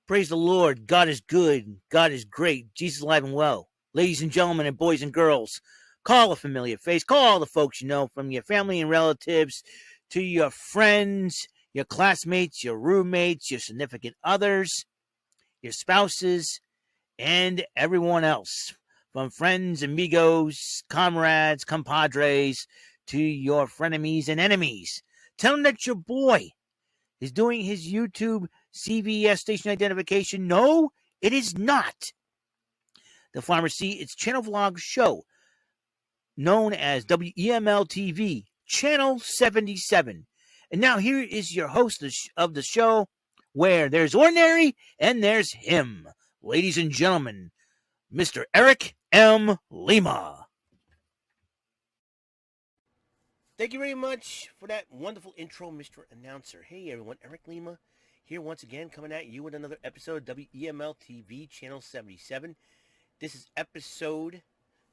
Praise the Lord. God is good. God is great. Jesus is alive and well. Ladies and gentlemen and boys and girls, call a familiar face. Call all the folks you know, from your family and relatives to your friends, your classmates, your roommates, your significant others, your spouses, and everyone else. From friends, amigos, comrades, compadres, to your frenemies and enemies. Tell them that your boy is doing his YouTube CVS station identification. No, it is not. The Pharmacy, its channel vlog show, known as WEML-TV, Channel 77. And now here is your host of the show, where there's ordinary and there's him. Ladies and gentlemen, Mr. Eric M. Lima. Thank you very much for that wonderful intro, Mr. Announcer. Hey everyone, Eric Lima here once again, coming at you with another episode of WEML-TV Channel 77. This is episode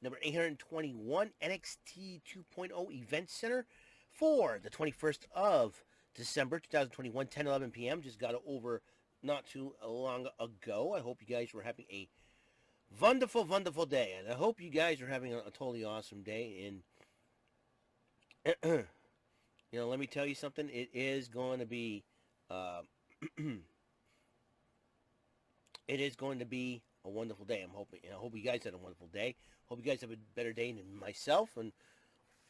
number 821, NXT 2.0 Event Center for the 21st of December 2021, 10:11 p.m. Just got it over not too long ago. I hope you guys were having a wonderful, wonderful day, and I hope you guys are having a totally awesome day. And let me tell you something. It is going to be, it is going to be a wonderful day. I'm hoping. I hope you guys had a wonderful day. Hope you guys have a better day than myself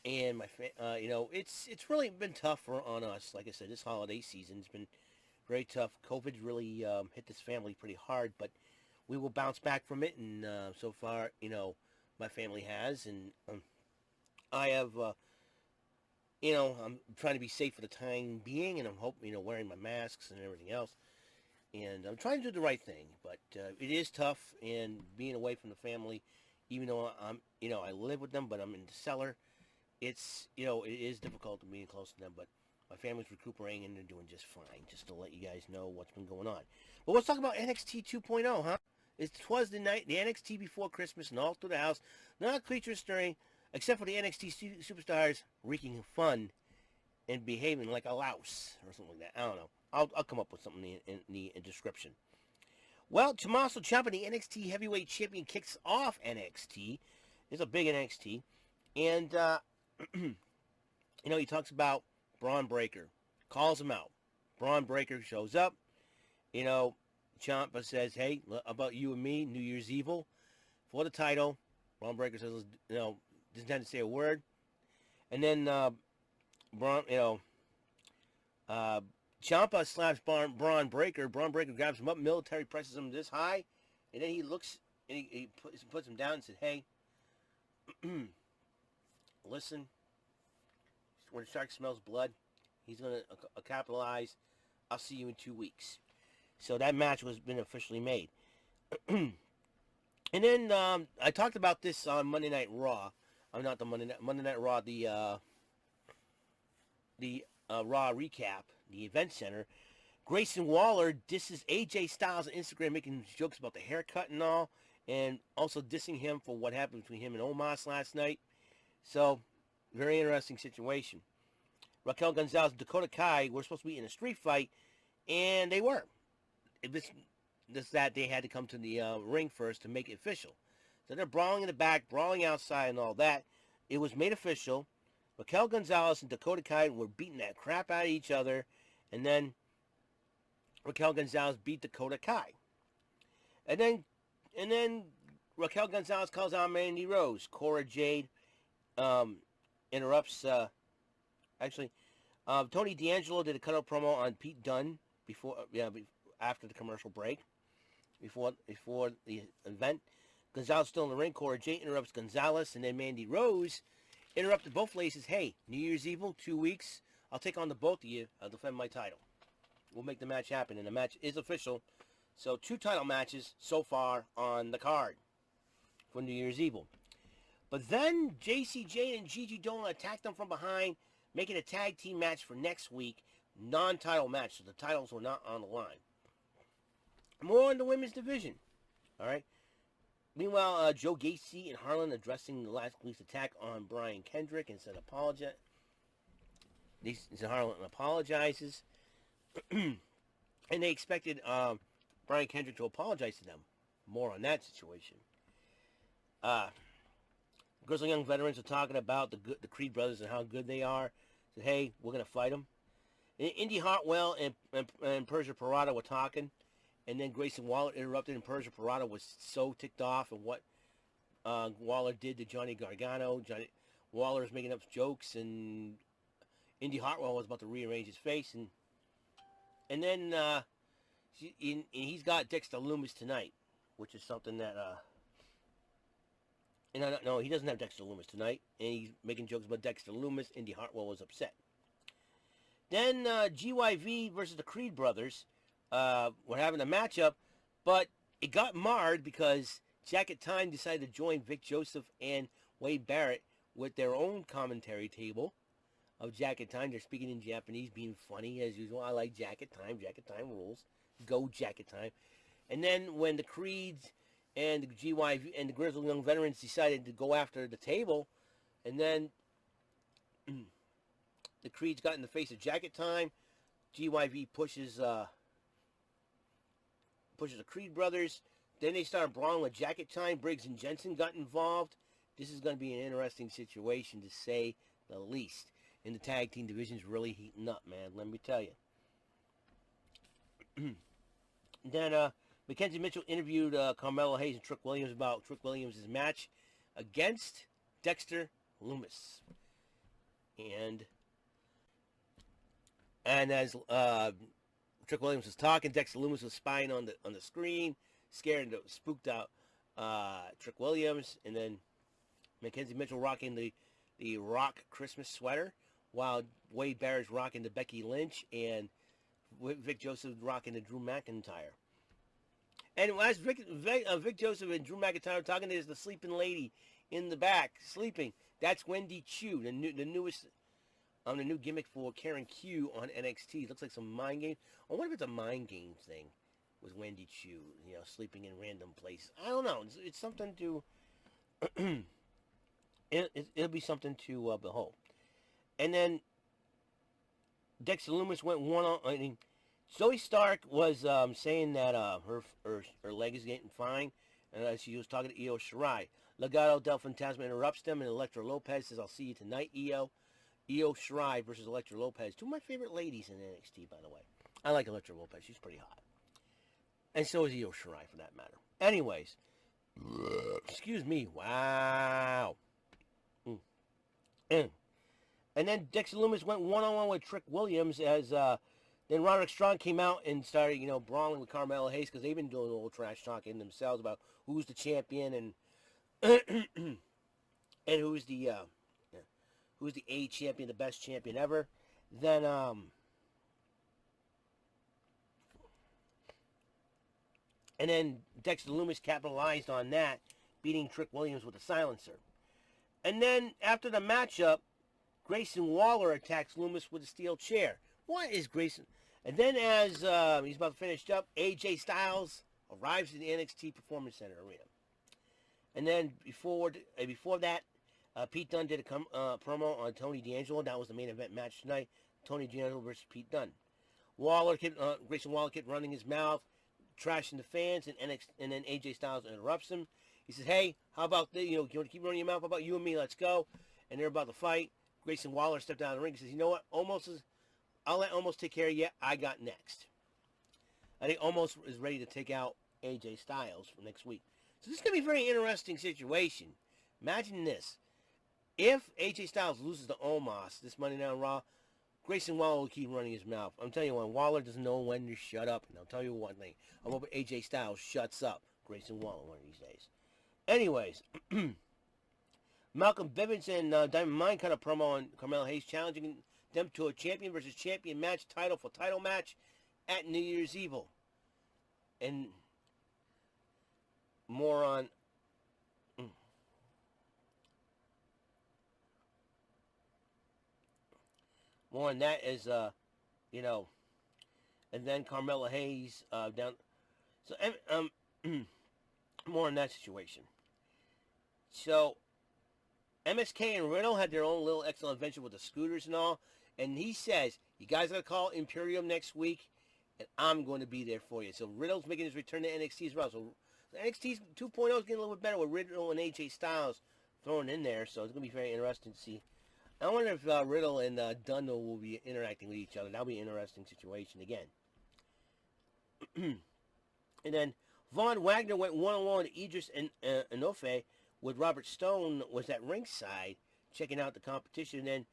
and my it's really been tough on us. Like I said, this holiday season's been very tough. COVID really hit this family pretty hard, but we will bounce back from it. And so far, my family has, and I have. I'm trying to be safe for the time being, and I'm hoping, wearing my masks and everything else. And I'm trying to do the right thing, but it is tough, and being away from the family, even though I live with them, but I'm in the cellar. It's, it is difficult being close to them, but my family's recuperating, and they're doing just fine, just to let you guys know what's been going on. But let's talk about NXT 2.0, huh? It was the NXT before Christmas, and all through the house, not a creature stirring, except for the NXT superstars wreaking fun and behaving like a louse or something like that. I don't know. I'll come up with something in the description. Well, Tommaso Ciampa, the NXT Heavyweight Champion, kicks off NXT. It's a big NXT. And, he talks about Bron Breakker. Calls him out. Bron Breakker shows up. Ciampa says, hey, about you and me, New Year's Evil, for the title. Bron Breakker says, doesn't have to say a word. And then, Ciampa slaps Bron Breakker. Bron Breakker grabs him up, military presses him this high, and then he looks and he puts him down and said, hey, listen, when the shark smells blood, he's going to capitalize. I'll see you in 2 weeks. So that match was been officially made. And then I talked about this on Monday Night Raw. I'm not the Monday Night Raw, the Raw recap, the Event Center. Grayson Waller disses AJ Styles on Instagram, making jokes about the haircut and all, and also dissing him for what happened between him and Omos last night. So, very interesting situation. Raquel Gonzalez and Dakota Kai were supposed to be in a street fight, and they were. That they had to come to the ring first to make it official. So they're brawling in the back, brawling outside and all that. It was made official. Raquel Gonzalez and Dakota Kai were beating that crap out of each other. And then Raquel Gonzalez beat Dakota Kai. And then Raquel Gonzalez calls out Mandy Rose. Cora Jade interrupts. Tony D'Angelo did a cutout promo on Pete Dunne after the commercial break. Before the event. Gonzalez still in the ring. Cora Jade interrupts Gonzalez, and then Mandy Rose interrupted both ladies. Hey, New Year's Evil, 2 weeks. I'll take on the both of you. I'll defend my title. We'll make the match happen, and the match is official. So 2 title matches so far on the card for New Year's Evil. But then JC Jane and Gigi Dolan attacked them from behind, making a tag team match for next week. Non-title match, so the titles were not on the line. More in the women's division. All right. Meanwhile, Joe Gacy and Harlan addressing the last week's attack on Brian Kendrick and said Harlan apologizes. And they expected Brian Kendrick to apologize to them. More on that situation. Grizzled Young Veterans are talking about the Creed brothers and how good they are. Said, hey, we're going to fight them. Indy Hartwell and Persia Pirotta were talking. And then Grayson Waller interrupted, and Persia Pirotta was so ticked off at what Waller did to Johnny Gargano. Waller was making up jokes, and Indy Hartwell was about to rearrange his face. And then he's got Dexter Lumis tonight, which is something that... No, he doesn't have Dexter Lumis tonight, and he's making jokes about Dexter Lumis. Indy Hartwell was upset. Then GYV versus the Creed brothers were having a matchup, but it got marred because Jacket Time decided to join Vic Joseph and Wade Barrett with their own commentary table of Jacket Time. They're speaking in Japanese, being funny as usual. I like Jacket Time. Jacket Time rules. Go Jacket Time. And then when the Creeds and the GYV and the Grizzled Young Veterans decided to go after the table, and then the Creeds got in the face of Jacket Time. GYV pushes the Creed brothers. Then they started brawling with Jacket Time. Briggs and Jensen got involved. This is going to be an interesting situation, to say the least. And the tag team division's really heating up, man. Let me tell you. Then Mackenzie Mitchell interviewed Carmelo Hayes and Trick Williams about Trick Williams' match against Dexter Lumis. And as Trick Williams was talking, Dexter Lumis was spying on the screen, scared and spooked out Trick Williams. And then Mackenzie Mitchell rocking the Rock Christmas sweater, while Wade Barrett's rocking the Becky Lynch, and Vic Joseph rocking the Drew McIntyre. And as Vic Joseph and Drew McIntyre are talking, there's the sleeping lady in the back sleeping. That's Wendy Chu, the new gimmick for Karen Q on NXT. Looks like some mind game. I wonder if it's a mind game thing with Wendy Chu, sleeping in random places. I don't know. It's something to. It'll be something to behold. And then Dexter Lumis went one-on. I mean, Zoe Stark was saying that her leg is getting fine, and she was talking to Io Shirai. Legado del Fantasma interrupts them, and Elektra Lopez says, "I'll see you tonight, Io." Io Shirai versus Elektra Lopez. Two of my favorite ladies in NXT, by the way. I like Elektra Lopez. She's pretty hot. And so is Io Shirai, for that matter. Anyways. Excuse me. Wow. And then Dexter Lumis went one-on-one with Trick Williams as then Roderick Strong came out and started, brawling with Carmelo Hayes, because they've been doing a little trash talking themselves about who's the champion and and who's the A champion, the best champion ever. Then and then Dexter Lumis capitalized on that, beating Trick Williams with a silencer. And then after the matchup, Grayson Waller attacks Lumis with a steel chair. What is Grayson? And then as he's about to finish up, AJ Styles arrives in the NXT Performance Center arena. And then before that, Pete Dunne did a promo on Tony D'Angelo. That was the main event match tonight. Tony D'Angelo versus Pete Dunne. Grayson Waller kept running his mouth, trashing the fans, and then AJ Styles interrupts him. He says, "Hey, how about this? You want to keep running your mouth? How about you and me? Let's go." And they're about to fight. Grayson Waller stepped down the ring and says, "You know what? I'll let Omos take care of you. I got next." I think Omos is ready to take out AJ Styles for next week. So this is going to be a very interesting situation. Imagine this. If AJ Styles loses to Omos this Monday Night Raw, Grayson Waller will keep running his mouth. I'm telling you what, Waller doesn't know when to shut up. And I'll tell you one thing. I hope AJ Styles shuts up Grayson Waller one of these days. Anyways, Malcolm Bivens and Diamond Mine cut a promo on Carmelo Hayes, challenging them to a champion versus champion match, title for title match at New Year's Evil. And more on that is and then Carmelo Hayes down. So more on that situation. So MSK and Riddle had their own little excellent adventure with the scooters and all. And he says, you guys got to call Imperium next week and I'm going to be there for you. So Riddle's making his return to NXT as well. So NXT 2.0 is getting a little bit better with Riddle and AJ Styles thrown in there. So it's going to be very interesting to see. I wonder if Riddle and Dunn will be interacting with each other. That'll be an interesting situation again. And then Von Wagner went one-on-one with Idris and Inoue, with Robert Stone was at ringside checking out the competition. And then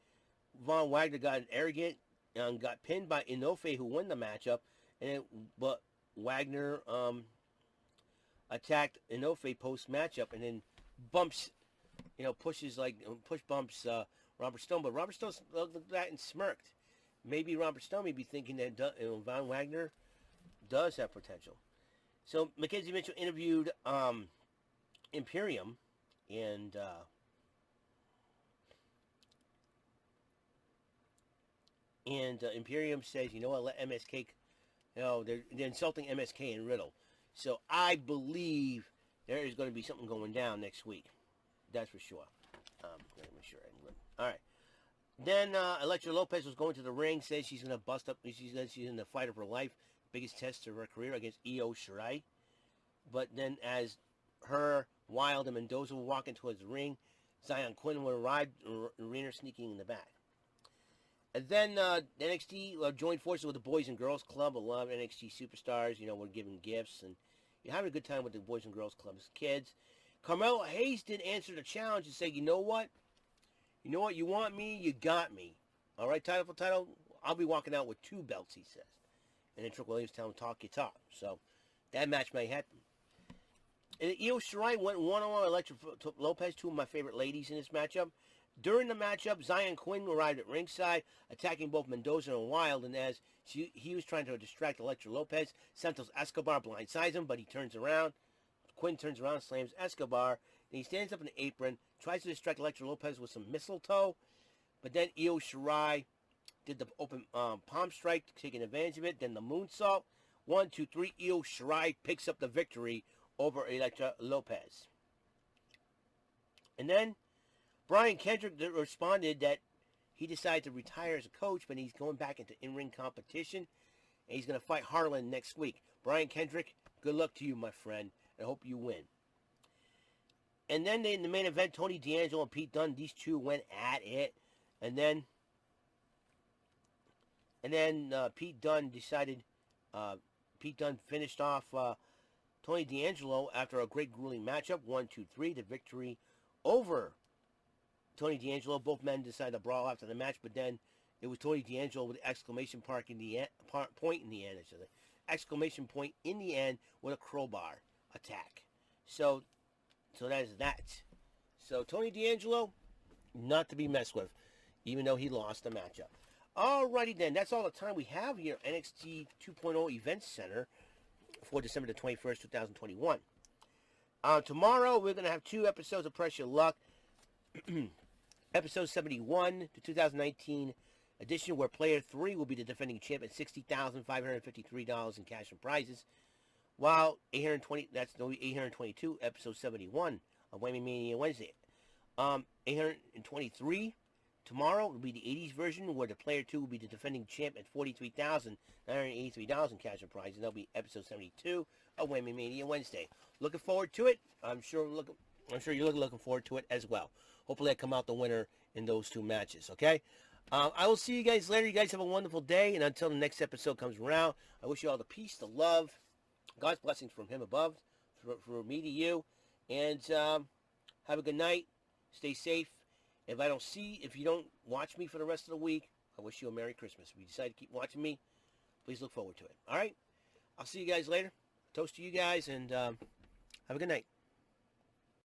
Von Wagner got arrogant and got pinned by Inoue, who won the matchup. But Wagner attacked Inoue post-matchup and then bumps, push bumps Robert Stone. But Robert Stone looked at that and smirked. Maybe Robert Stone may be thinking that Von Wagner does have potential. So Mackenzie Mitchell interviewed Imperium, and Imperium says, you know what, let MSK, they're insulting MSK and Riddle. So I believe there is going to be something going down next week. That's for sure. Let me make sure. All right. Then Elektra Lopez was going to the ring, says she's going to bust up. She's in the fight of her life, biggest test of her career against Io Shirai. But then as her, Wild, and Mendoza will walk into his ring, Zion Quinn will arrive, Rainer sneaking in the back. And then NXT joined forces with the Boys and Girls Club. A lot of NXT superstars, were giving gifts, and you're having a good time with the Boys and Girls Club as kids. Carmelo Hayes did answer the challenge and say, you know what? You want me, you got me. All right, title for title, I'll be walking out with 2 belts, he says. And then Trick Williams tell him, talk your talk. So that match may happen. And Io Shirai went one-on-one with Elektra Lopez, 2 of my favorite ladies in this matchup. During the matchup, Zion Quinn arrived at ringside, attacking both Mendoza and Wild, and as he was trying to distract Elektra Lopez, Santos Escobar blindsides him, but he turns around. Quinn turns around, slams Escobar, and he stands up in the apron, tries to distract Elektra Lopez with some mistletoe, but then Io Shirai did the open palm strike, taking advantage of it, then the moonsault. 1, 2, 3, Io Shirai picks up the victory over Elektra Lopez. And then Brian Kendrick responded that he decided to retire as a coach, but he's going back into in-ring competition, and he's going to fight Harlan next week. Brian Kendrick, good luck to you, my friend, and I hope you win. And then in the main event, Tony D'Angelo and Pete Dunne, these two went at it, and then Pete Dunne finished off Tony D'Angelo after a great grueling matchup, 1, 2, 3, the victory over Tony D'Angelo. Both men decided to brawl after the match, but then it was Tony D'Angelo with the exclamation point in the end. Exclamation point in the end with a crowbar attack. So that is that. So Tony D'Angelo, not to be messed with, even though he lost the matchup. Alrighty then, that's all the time we have here at NXT 2.0 Event Center for December the 21st, 2021. Tomorrow, we're going to have 2 episodes of Press Your Luck. Episode 71, the 2019 edition, where Player 3 will be the defending champ at $60,553 in cash and prizes, while 822, episode 71 of Whammy Mania Wednesday. 823, tomorrow will be the 80s version, where the Player 2 will be the defending champ at $43,983 in cash and prizes, and that'll be episode 72 of Whammy Mania Wednesday. Looking forward to it. I'm sure you're looking forward to it as well. Hopefully I come out the winner in those 2 matches, okay? I will see you guys later. You guys have a wonderful day, and until the next episode comes around, I wish you all the peace, the love, God's blessings from him above, from me to you, and have a good night. Stay safe. If you don't watch me for the rest of the week, I wish you a Merry Christmas. If you decide to keep watching me, please look forward to it. All right? I'll see you guys later. Toast to you guys, and have a good night.